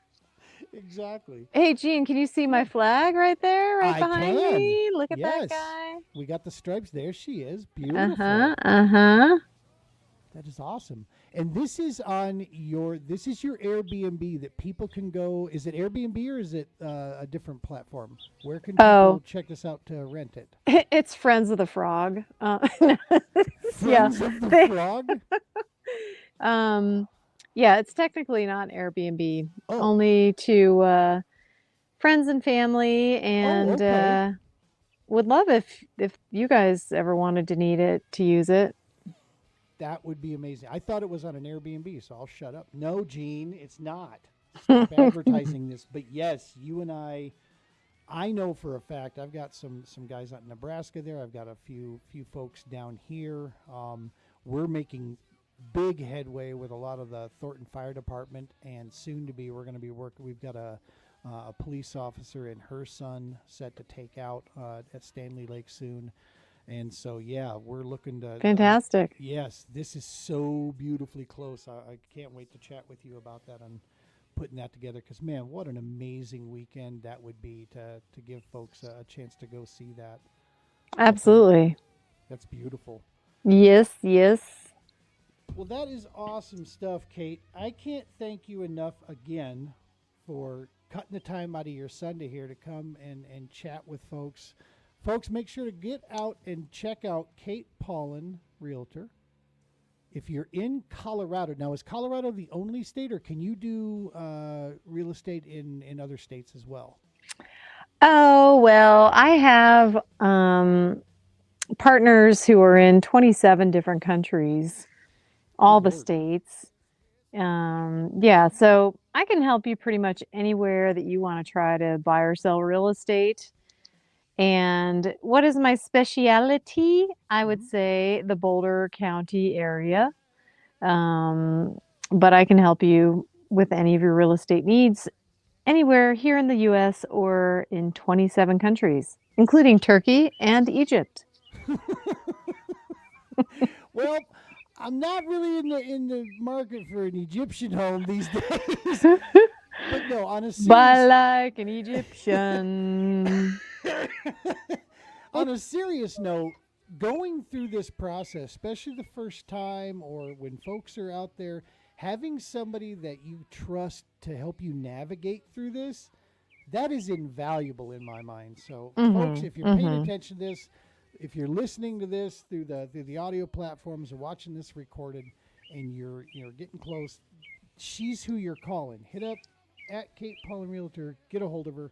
Speaker 2: Exactly.
Speaker 3: Hey, Gene, can you see my flag right there, right
Speaker 2: I
Speaker 3: behind
Speaker 2: can.
Speaker 3: me? Look at that
Speaker 2: Yes.
Speaker 3: guy.
Speaker 2: We got the stripes. There she is. Beautiful. That is awesome. And this is your Airbnb that people can go. Is it Airbnb or is it a different platform? Where can people check this out to rent it?
Speaker 3: It's Friends of the Frog.
Speaker 2: Friends of the Frog?
Speaker 3: Yeah, it's technically not Airbnb.
Speaker 2: Oh.
Speaker 3: Only to friends and family, and
Speaker 2: okay.
Speaker 3: would love if you guys ever wanted to need it to use it.
Speaker 2: That would be amazing. I thought it was on an Airbnb, so I'll shut up. No, Gene, it's not. Stop advertising this. But yes, you and I know for a fact, I've got some guys out in Nebraska there. I've got a few folks down here. We're making big headway with a lot of the Thornton Fire Department, and soon to be, we're going to be working. We've got a police officer and her son set to take out at Stanley Lake soon. And so, yeah, we're looking to...
Speaker 3: Fantastic.
Speaker 2: Yes, this is so beautifully close. I can't wait to chat with you about that and putting that together, because, man, what an amazing weekend that would be to give folks a chance to go see that.
Speaker 3: Absolutely.
Speaker 2: That's beautiful.
Speaker 3: Yes.
Speaker 2: Well, that is awesome stuff, Kate. I can't thank you enough again for cutting the time out of your Sunday here to come and chat with folks. Folks, make sure to get out and check out Kate Paulin, Realtor. If you're in Colorado, now is Colorado the only state, or can you do real estate in other states as well?
Speaker 3: Oh, well, I have partners who are in 27 different countries, all the states. Yeah, so I can help you pretty much anywhere that you want to try to buy or sell real estate. And what is my specialty? I would say the Boulder County area. But I can help you with any of your real estate needs anywhere here in the U.S. or in 27 countries. including Turkey and Egypt.
Speaker 2: Well, I'm not really in the market for an Egyptian home these days. But no, on a
Speaker 3: But
Speaker 2: serious
Speaker 3: like an Egyptian.
Speaker 2: on a serious note, going through this process, especially the first time or when folks are out there, having somebody that you trust to help you navigate through this, that is invaluable in my mind. So, folks, if you're paying attention to this, if you're listening to this through the audio platforms or watching this recorded, and you're getting close, she's who you're calling. Hit up at Kate Paulin Realtor, get a hold of her.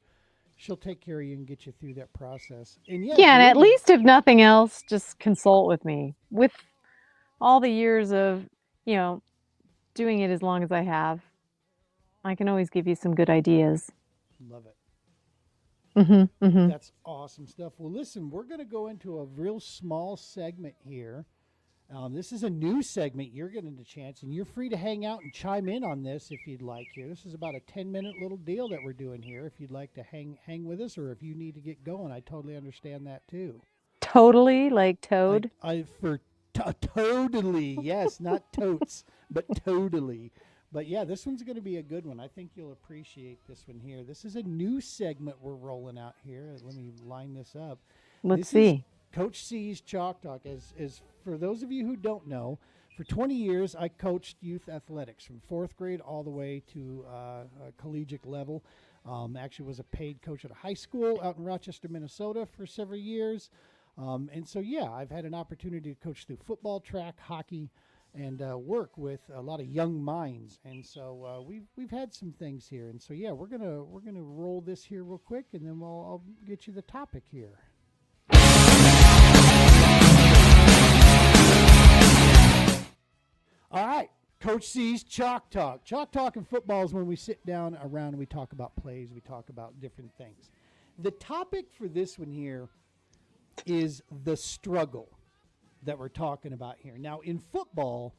Speaker 2: She'll take care of you and get you through that process. And yeah,
Speaker 3: Yeah, and at least if nothing else, just consult with me. With all the years of, you know, doing it as long as I have, I can always give you some good ideas.
Speaker 2: love it.
Speaker 3: Mm-hmm.
Speaker 2: That's awesome stuff. Well, listen, we're going to go into a real small segment here. This is a new segment. You're getting the chance, and you're free to hang out and chime in on this if you'd like here. This is about a 10-minute little deal that we're doing here. If you'd like to hang with us, or if you need to get going, I totally understand that too.
Speaker 3: Totally, like Toad.
Speaker 2: Totally, yes, not totes, but totally. But yeah, this one's going to be a good one. I think you'll appreciate this one here. This is a new segment we're rolling out here. Let me line this up.
Speaker 3: Let's see.
Speaker 2: Coach C's Chalk Talk. As for those of you who don't know, for 20 years I coached youth athletics from 4th grade all the way to a collegiate level. Actually was a paid coach at a high school out in Rochester, Minnesota for several years. And so, yeah, I've had an opportunity to coach through football, track, hockey, and work with a lot of young minds. And so we've had some things here. And so, yeah, we're gonna roll this here real quick, and then I'll get you the topic here. All right, Coach C's Chalk Talk. Chalk Talk in football is when we sit down around and we talk about plays, we talk about different things. The topic for this one here is the struggle that we're talking about here. Now, in football,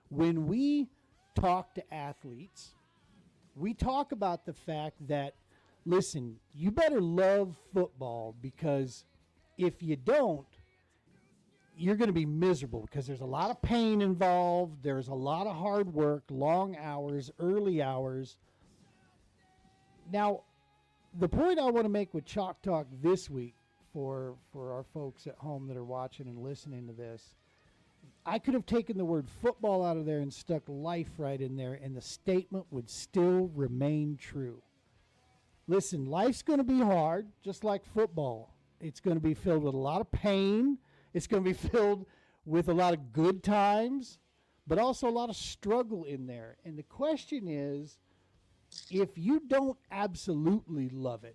Speaker 2: when we talk to athletes, we talk about the fact that, listen, you better love football, because if you don't, you're going to be miserable, because there's a lot of pain involved. There's a lot of hard work, long hours, early hours. Now, the point I want to make with Chalk Talk this week for our folks at home that are watching and listening to this, I could have taken the word football out of there and stuck life right in there, and the statement would still remain true. Listen, life's going to be hard, just like football. It's going to be filled with a lot of pain. It's going to be filled with a lot of good times, but also a lot of struggle in there. And the question is, if you don't absolutely love it,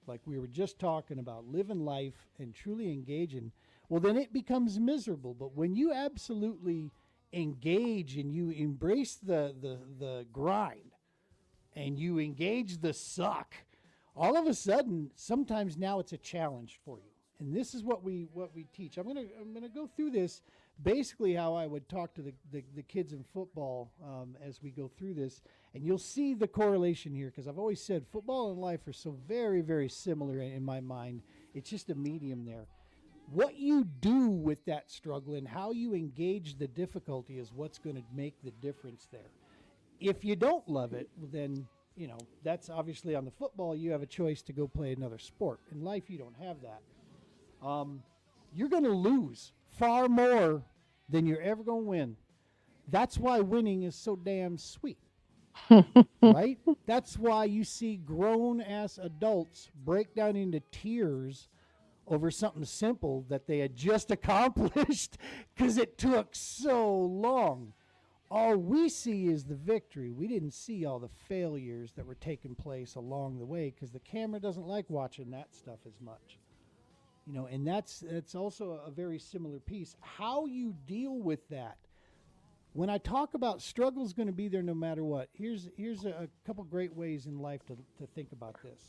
Speaker 2: like we were just talking about, living life and truly engaging, well, then it becomes miserable. But when you absolutely engage and you embrace the grind and you engage the suck, all of a sudden, sometimes now it's a challenge for you. And this is what we teach. I'm gonna go through this basically how I would talk to the kids in football as we go through this, and you'll see the correlation here, because I've always said football and life are so very, very similar in my mind. It's just a medium there. What you do with that struggle and how you engage the difficulty is what's going to make the difference there. If you don't love it, then that's obviously on the football. You have a choice to go play another sport. In life, you don't have that. You're going to lose far more than you're ever going to win. That's why winning is so damn sweet, right? That's why you see grown-ass adults break down into tears over something simple that they had just accomplished because it took so long. All we see is the victory. We didn't see all the failures that were taking place along the way, because the camera doesn't like watching that stuff as much. And that's also a very similar piece. How you deal with that. When I talk about struggle is going to be there no matter what, here's a couple great ways in life to think about this.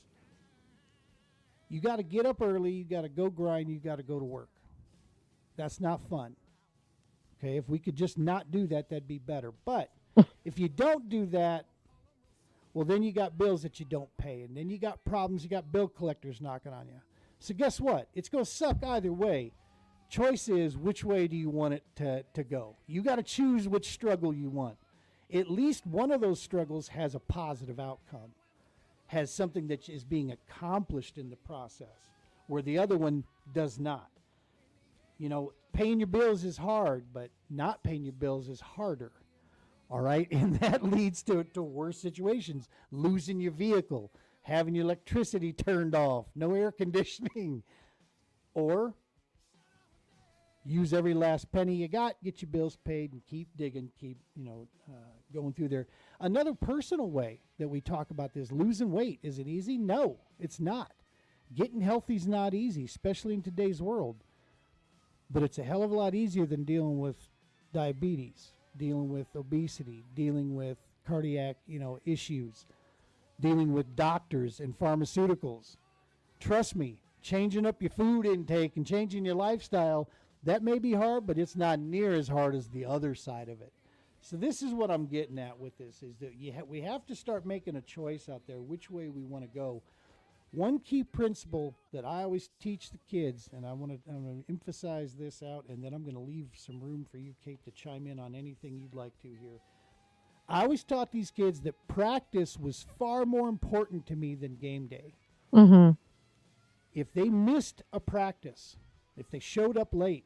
Speaker 2: You got to get up early. You got to go grind. You got to go to work. That's not fun. Okay, if we could just not do that, that'd be better. But if you don't do that, well, then you got bills that you don't pay, and then you got problems. You got bill collectors knocking on you. So guess what? It's going to suck either way. Choice is, which way do you want it to go? You got to choose which struggle you want. At least one of those struggles has a positive outcome, has something that is being accomplished in the process, where the other one does not. You know, paying your bills is hard, but not paying your bills is harder. All right? And that leads to worse situations. Losing your vehicle, having your electricity turned off, no air conditioning. Or use every last penny you got, get your bills paid, and keep digging, keep, going through there. Another personal way that we talk about this, losing weight. Is it easy? No, it's not. Getting healthy is not easy, especially in today's world. But it's a hell of a lot easier than dealing with diabetes, dealing with obesity, dealing with cardiac, issues, dealing with doctors and pharmaceuticals. Trust me, changing up your food intake and changing your lifestyle, that may be hard, but it's not near as hard as the other side of it. So this is what I'm getting at with this, is that we have to start making a choice out there which way we want to go. One key principle that I always teach the kids, and I'm going to emphasize this out, and then I'm going to leave some room for you, Kate, to chime in on anything you'd like to here. I always taught these kids that practice was far more important to me than game day.
Speaker 3: Mm-hmm.
Speaker 2: If they missed a practice, if they showed up late,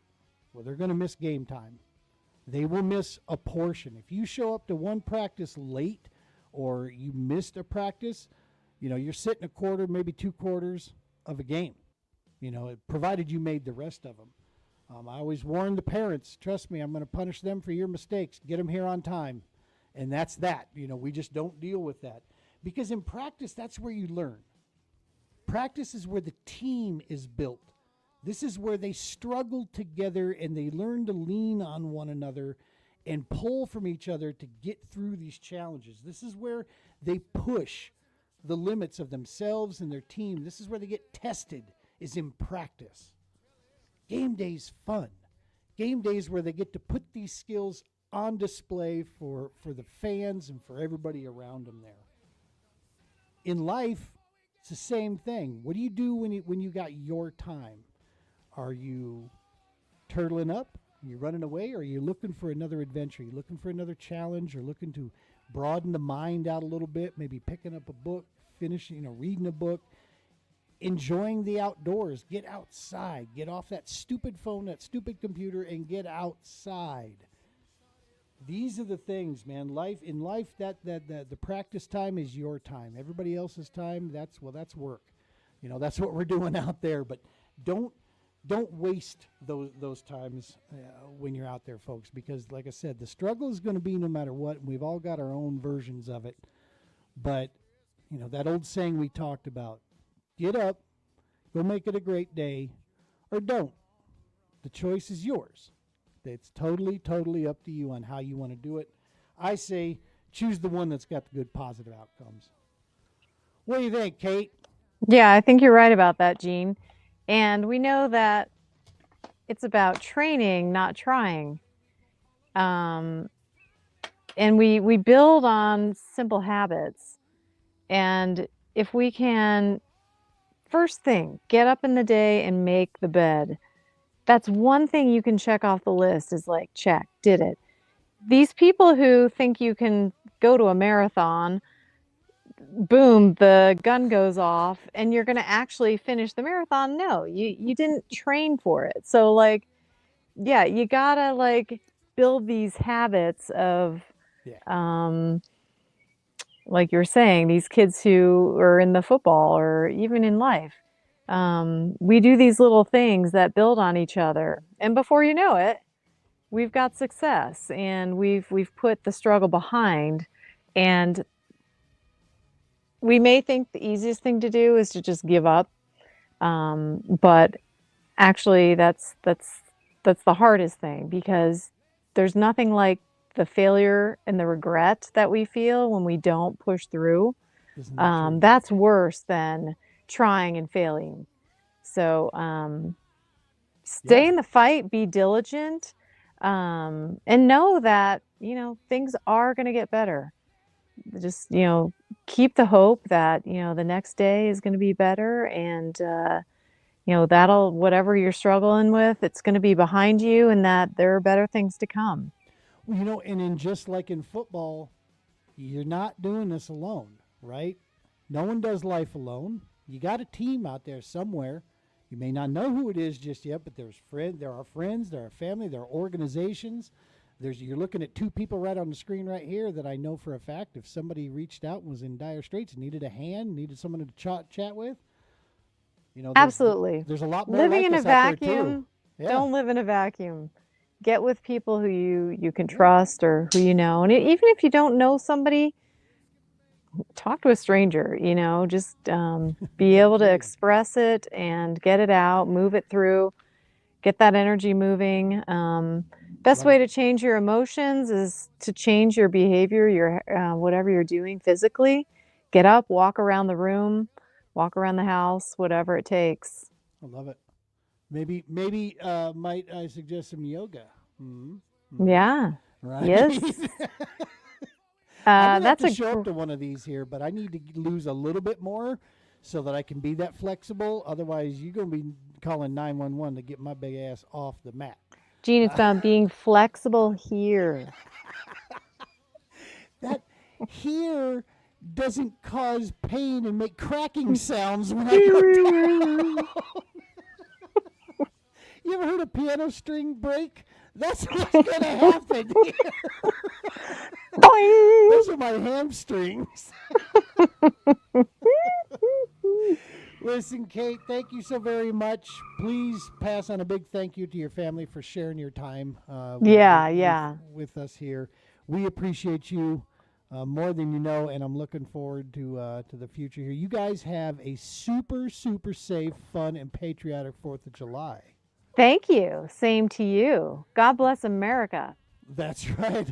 Speaker 2: well, they're going to miss game time. They will miss a portion. If you show up to one practice late or you missed a practice, you're sitting a quarter, maybe 2 quarters of a game, provided you made the rest of them. I always warn the parents, trust me, I'm going to punish them for your mistakes. Get them here on time. And that's that. We just don't deal with that. Because in practice, that's where you learn. Practice is where the team is built. This is where they struggle together and they learn to lean on one another and pull from each other to get through these challenges. This is where they push the limits of themselves and their team. This is where they get tested, is in practice. Game day's fun. Game days where they get to put these skills on display for the fans and for everybody around them there. In life, it's the same thing. What do you do when you got your time? Are you turtling up? Are you running away? Or are you looking for another adventure? Are you looking for another challenge? Or looking to broaden the mind out a little bit? Maybe picking up a book, finishing, reading a book, enjoying the outdoors. Get outside. Get off that stupid phone, that stupid computer, and get outside. These are the things, man. In life, that the practice time is your time. Everybody else's time, that's work. That's what we're doing out there. But don't waste those times when you're out there, folks, because like I said, the struggle is going to be no matter what, and we've all got our own versions of it. But, that old saying we talked about, get up, go make it a great day, or don't. The choice is yours. It's totally, totally up to you on how you want to do it. I say choose the one that's got the good positive outcomes. What do you think, Kate?
Speaker 3: Yeah, I think you're right about that, Gene. And we know that it's about training, not trying. And we build on simple habits. And if we can, first thing, get up in the day and make the bed. That's one thing you can check off the list, is like, check, did it. These people who think you can go to a marathon, boom, the gun goes off and you're going to actually finish the marathon. No, you didn't train for it. So like, yeah, you gotta like build these habits of, like you're saying, these kids who are in the football or even in life. We do these little things that build on each other. And before you know it, we've got success and we've put the struggle behind. And we may think the easiest thing to do is to just give up. But actually that's the hardest thing, because there's nothing like the failure and the regret that we feel when we don't push through. That's worse than trying and failing. So stay in the fight, be diligent, and know that, things are going to get better. Just, keep the hope that, the next day is going to be better, and that'll, whatever you're struggling with, it's going to be behind you, and that there are better things to come.
Speaker 2: Well, and in just like in football, you're not doing this alone, right? No one does life alone. You got a team out there somewhere. You may not know who it is just yet, but there are friends, there are family, there are organizations. You're looking at two people right on the screen right here that I know for a fact if somebody reached out and was in dire straits, needed a hand, needed someone to chat with,
Speaker 3: Absolutely.
Speaker 2: there's a lot more
Speaker 3: Living
Speaker 2: like
Speaker 3: in a
Speaker 2: us out there, too.
Speaker 3: vacuum,
Speaker 2: Yeah.
Speaker 3: don't live in a vacuum. Get with people who you can trust or who you know. And even if you don't know somebody, talk to a stranger, just be able to express it and get it out, move it through, get that energy moving. Best way to change your emotions is to change your behavior, your whatever you're doing physically. Get up, walk around the room, walk around the house, whatever it takes.
Speaker 2: I love it. Maybe might I suggest some yoga?
Speaker 3: Yeah.
Speaker 2: Right.
Speaker 3: Yes.
Speaker 2: I'm gonna have
Speaker 3: That's
Speaker 2: to show up to one of these here, but I need to lose a little bit more so that I can be that flexible. Otherwise, you're gonna be calling 911 to get my big ass off the mat.
Speaker 3: Gene, it's about being flexible here.
Speaker 2: That here doesn't cause pain and make cracking sounds when I go down. You ever heard a piano string break? That's what's going to happen here.
Speaker 3: Boing!
Speaker 2: Those are my hamstrings. Listen, Kate, thank you so very much. Please pass on a big thank you to your family for sharing your time with us here. We appreciate you more than you know, and I'm looking forward to the future here. You guys have a super, super safe, fun, and patriotic 4th of July.
Speaker 3: Thank you. Same to you. God bless America.
Speaker 2: That's right.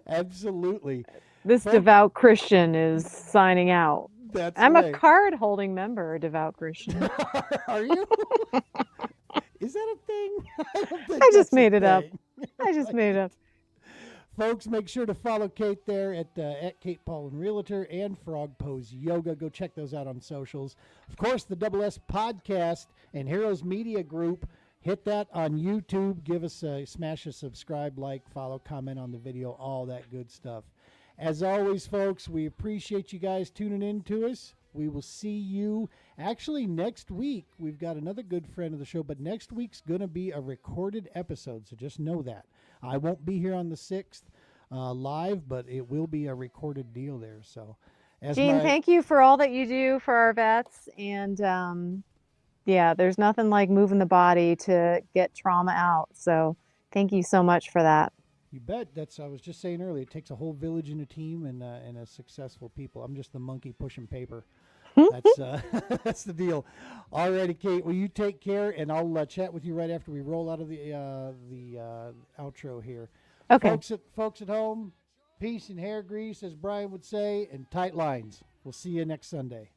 Speaker 2: Absolutely.
Speaker 3: This devout Christian is signing out. I'm
Speaker 2: right.
Speaker 3: a card-holding member, a devout Christian.
Speaker 2: Are you? Is that a thing?
Speaker 3: I just made it up. I just made it up.
Speaker 2: Folks, make sure to follow Kate there at Kate Paulin Realtor and Frog Pose Yoga. Go check those out on socials. Of course, the Double S Podcast and Heroes Media Group. Hit that on YouTube. Give us smash a subscribe, like, follow, comment on the video, all that good stuff. As always, folks, we appreciate you guys tuning in to us. We will see you actually next week. We've got another good friend of the show, but next week's going to be a recorded episode, so just know that. I won't be here on the 6th live, but it will be a recorded deal there. So,
Speaker 3: Gene, thank you for all that you do for our vets. And there's nothing like moving the body to get trauma out. So thank you so much for that.
Speaker 2: You bet. I was just saying earlier, it takes a whole village and a team and a successful people. I'm just the monkey pushing paper. That's the deal. All righty, Kate. Well, you take care, and I'll chat with you right after we roll out of the outro here.
Speaker 3: Okay.
Speaker 2: Folks at home, peace and hair grease, as Brian would say, and tight lines. We'll see you next Sunday.